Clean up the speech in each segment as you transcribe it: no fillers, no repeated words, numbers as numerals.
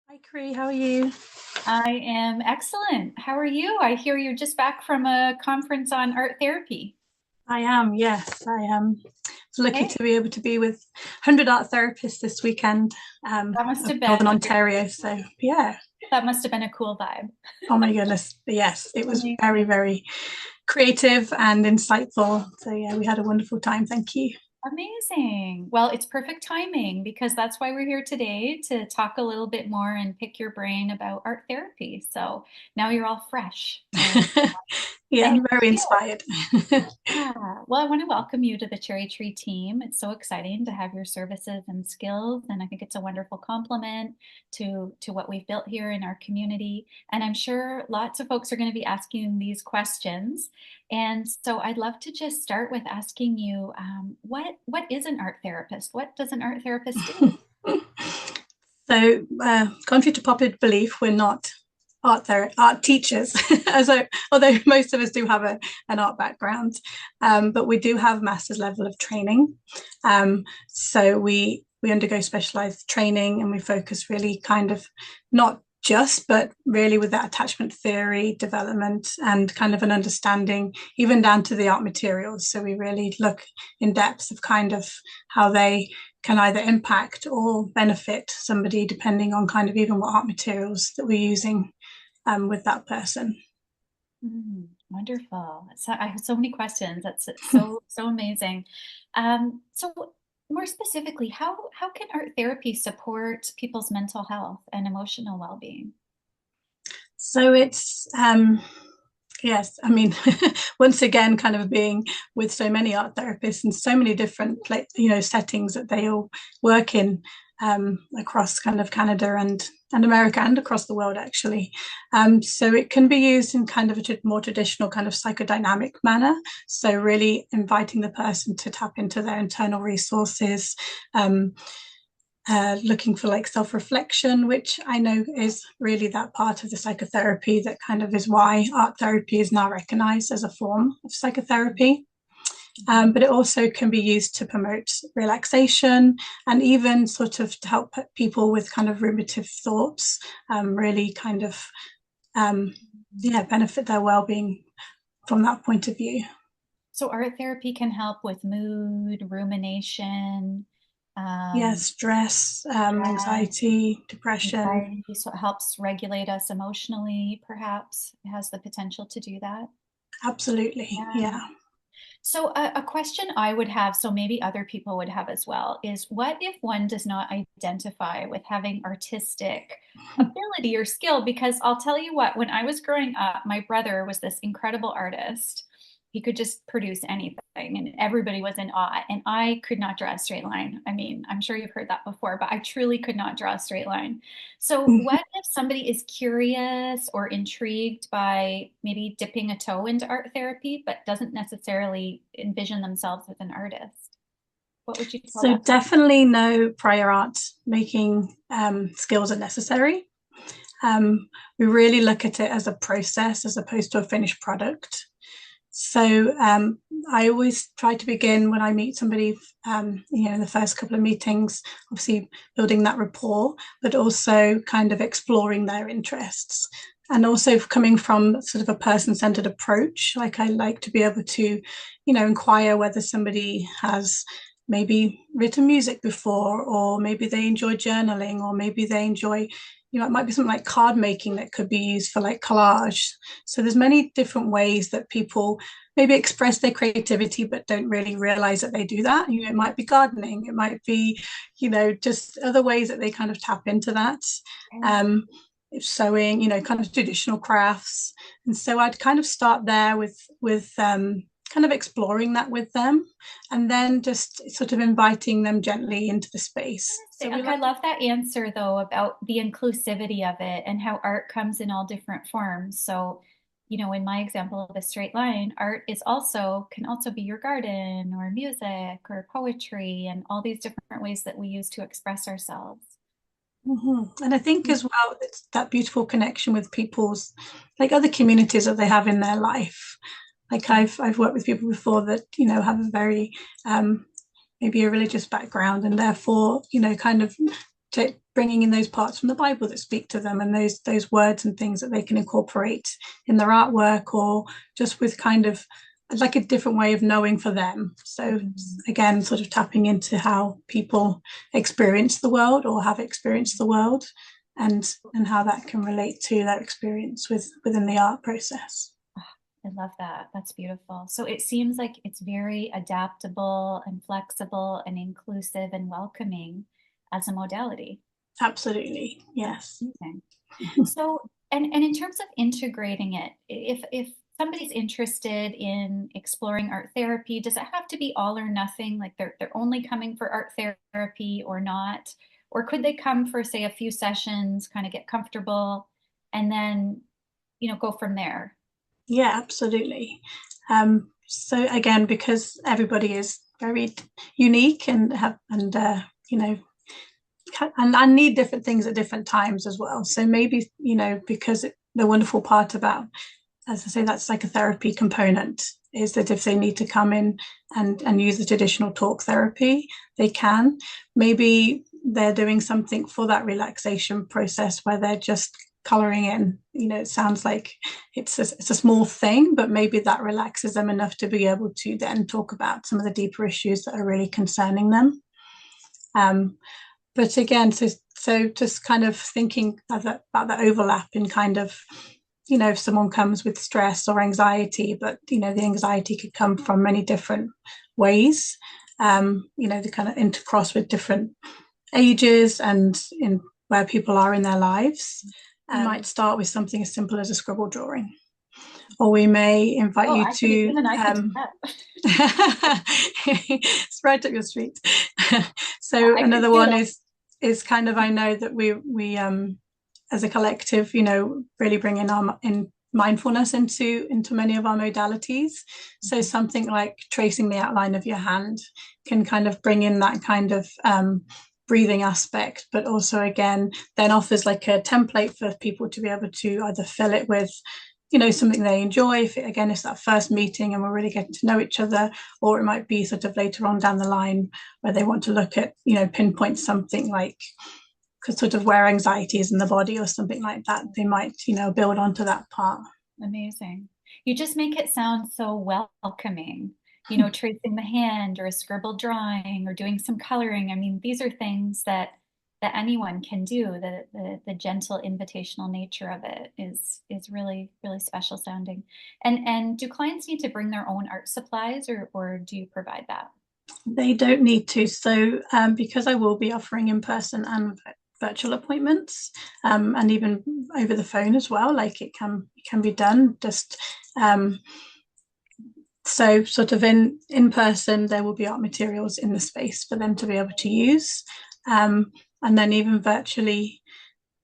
Hi, Cree, how are you? I am excellent. How are you? I hear you're just back from a conference on art therapy. I am, yes. I am lucky Hey, to be able to be with 100 art therapists this weekend that must up have Northern been Ontario. So, yeah, that must have been a cool vibe. oh my goodness. Yes, it was very, Amazing. very creative and insightful. So, yeah, we had a wonderful time. Thank you. Amazing. Well, it's perfect timing because that's why we're here today to talk a little bit more and pick your brain about art therapy. So now you're all fresh Yeah, and I'm very you feel inspired. Yeah. Well, I want to welcome you to the Cherry Tree team. It's so exciting to have your services and skills, and I think it's a wonderful complement to what we've built here in our community. And I'm sure lots of folks are going to be asking these questions. And so I'd love to just start with asking you, what is an art therapist? What does an art therapist do? So, contrary to popular belief, we're not art teachers, although most of us do have an art background, but we do have master's level of training. So we undergo specialized training, and we focus really kind of not just, but really with that attachment theory development and kind of an understanding, even down to the art materials. So we really look in depth of kind of how they can either impact or benefit somebody depending on kind of even what art materials that we're using with that person. Wonderful. So I have so many questions. That's so amazing. So more specifically, how can art therapy support people's mental health and emotional well-being? So it's yes, I mean, once again, kind of being with so many art therapists and so many different, settings that they all work in across kind of Canada and America and across the world, actually. So it can be used in kind of a more traditional kind of psychodynamic manner. So really inviting the person to tap into their internal resources, um, looking for like self-reflection, which I know is really that part of the psychotherapy that kind of is why art therapy is now recognized as a form of psychotherapy. But it also can be used to promote relaxation and even sort of to help people with kind of ruminative thoughts really kind of benefit their well-being from that point of view. So art therapy can help with mood, rumination, Yeah, um, stress, stress, anxiety, depression. anxiety. So it helps regulate us emotionally, perhaps. It has the potential to do that. Absolutely, Yeah. yeah. So a question I would have, so maybe other people would have as well, is what if one does not identify with having artistic ability or skill? Because I'll tell you what, when I was growing up, my brother was this incredible artist. He could just produce anything, and everybody was in awe. And I could not draw a straight line. I mean, I'm sure you've heard that before, but I truly could not draw a straight line. So, what if somebody is curious or intrigued by maybe dipping a toe into art therapy, but doesn't necessarily envision themselves as an artist? What would you tell So that person? definitely no prior art making skills are necessary. We really look at it as a process as opposed to a finished product. So I always try to begin when I meet somebody, in the first couple of meetings, obviously building that rapport, but also kind of exploring their interests. And also coming from sort of a person-centered approach, like I like to be able to, inquire whether somebody has maybe written music before, or maybe they enjoy journaling, or maybe they enjoy, it might be something like card making that could be used for like collage. So there's many different ways that people maybe express their creativity but don't really realize that they do that. It might be gardening, it might be, just other ways that they kind of tap into that. Um, Sewing, kind of traditional crafts. And so I'd kind of start there with kind of exploring that with them, and then just sort of inviting them gently into the space. So we Okay, I like, love that answer though about the inclusivity of it and how art comes in all different forms. So, in my example of a straight line, art is also can also be your garden or music or poetry and all these different ways that we use to express ourselves. and I think as well, it's that beautiful connection with people's like other communities that they have in their life. Like I've worked with people before that have a very maybe a religious background, and therefore kind of bringing in those parts from the Bible that speak to them, and those words and things that they can incorporate in their artwork, or just with kind of like a different way of knowing for them. So again, sort of tapping into how people experience the world or have experienced the world, and how that can relate to their experience within the art process. I love that. That's beautiful. So it seems like it's very adaptable and flexible and inclusive and welcoming as a modality. Absolutely, yes. Okay. So, and in terms of integrating it, if somebody's interested in exploring art therapy, does it have to be all or nothing? Like they're only coming for art therapy or not? Or could they come for, say, a few sessions, kind of get comfortable, and then, go from there? Yeah, absolutely. So again, because everybody is very unique and and need different things at different times as well. So maybe, because the wonderful part about, as I say, that psychotherapy component is that if they need to come in and use the traditional talk therapy, they can. Maybe they're doing something for that relaxation process where they're just coloring in. It sounds like it's a small thing, but maybe that relaxes them enough to be able to then talk about some of the deeper issues that are really concerning them. But again, so just kind of thinking about that overlap in kind of, if someone comes with stress or anxiety, but the anxiety could come from many different ways. They kind of intercross with different ages and in where people are in their lives. We might start with something as simple as a scribble drawing, or we may invite you to it's right up your street. So another one is kind of, I know that we as a collective, really bring in mindfulness into many of our modalities. So something like tracing the outline of your hand can kind of bring in that kind of breathing aspect, but also again then offers like a template for people to be able to either fill it with something they enjoy, if it's that first meeting and we're really getting to know each other, or it might be sort of later on down the line where they want to look at pinpoint something like sort of where anxiety is in the body or something like that. They might build onto that part. Amazing. You just make it sound so welcoming, tracing the hand or a scribbled drawing or doing some coloring. I mean, these are things that anyone can do. The gentle invitational nature of it is really, really special sounding. And do clients need to bring their own art supplies, or do you provide that? They don't need to. So because I will be offering in person and virtual appointments, and even over the phone as well, like it can be done. Just so sort of in person, there will be art materials in the space for them to be able to use. And then even virtually,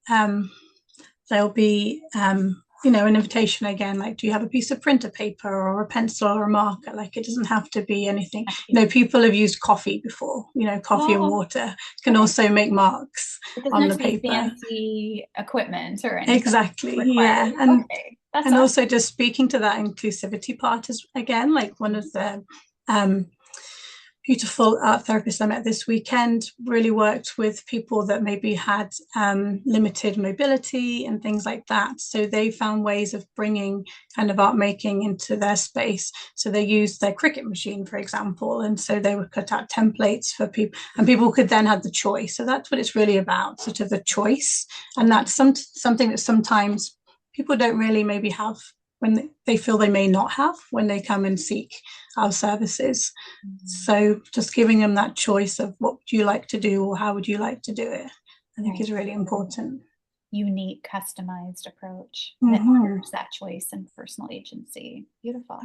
there'll be, an invitation again, like, do you have a piece of printer paper or a pencil or a marker? Like, it doesn't have to be anything. People have used coffee before, coffee and water can also make marks on the paper. Fancy equipment or anything. Exactly, yeah. And, awesome. Also just speaking to that inclusivity part is, again, like one of the beautiful art therapists I met this weekend really worked with people that maybe had limited mobility and things like that. So they found ways of bringing kind of art making into their space. So they used their Cricut machine, for example, and so they would cut out templates for people, and people could then have the choice. So that's what it's really about, sort of the choice. And that's something that sometimes people don't really maybe have, when they feel they may not have when they come and seek our services. So just giving them that choice of what would you like to do or how would you like to do it, I think is really important. Unique, customized approach that honors that choice and personal agency. Beautiful.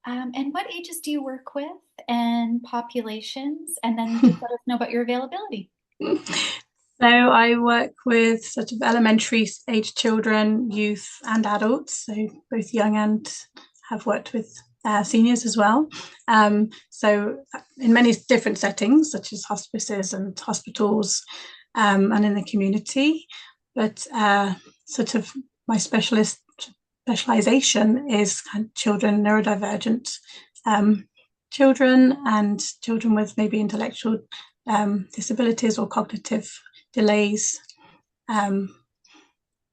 And what ages do you work with and populations? And then just let us know about your availability. So I work with sort of elementary age children, youth and adults, so both young and have worked with seniors as well. So in many different settings, such as hospices and hospitals, and in the community. But sort of my specialization is kind of children, neurodivergent children, and children with maybe intellectual disabilities or cognitive delays.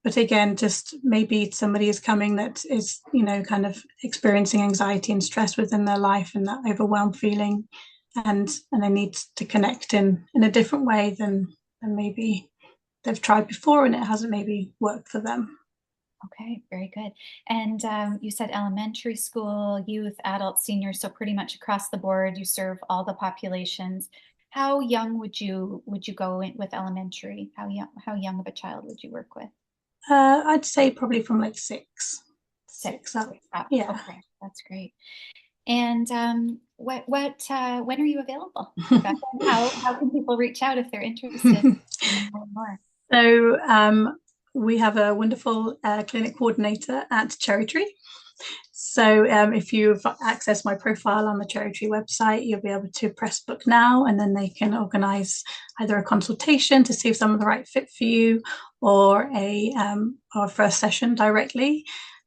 But again, just maybe somebody is coming that is, kind of experiencing anxiety and stress within their life and that overwhelmed feeling, and they need to connect in a different way than maybe they've tried before, and it hasn't maybe worked for them. Okay, very good. And you said elementary school, youth, adults, seniors, so pretty much across the board, you serve all the populations. How young would you go in with elementary? How young of a child would you work with? I'd say probably from like six up. Six up. Yeah. Okay, that's great. And when are you available, Rebecca? How can people reach out if they're interested in knowing more? So we have a wonderful clinic coordinator at Cherry Tree. So if you've accessed my profile on the Cherry Tree website, you'll be able to press book now, and then they can organise either a consultation to see if someone's the right fit for you, or a first session directly.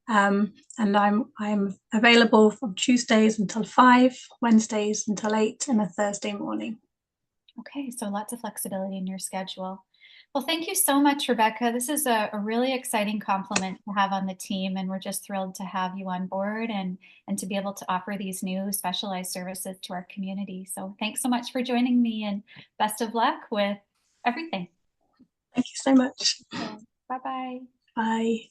And I'm available from Tuesdays until 5, Wednesdays until 8, and a Thursday morning. Okay, so lots of flexibility in your schedule. Well, thank you so much, Rebecca. This is a really exciting compliment to have on the team, and we're just thrilled to have you on board and to be able to offer these new specialized services to our community. So thanks so much for joining me, and best of luck with everything. Thank you so much. Bye-bye. Bye.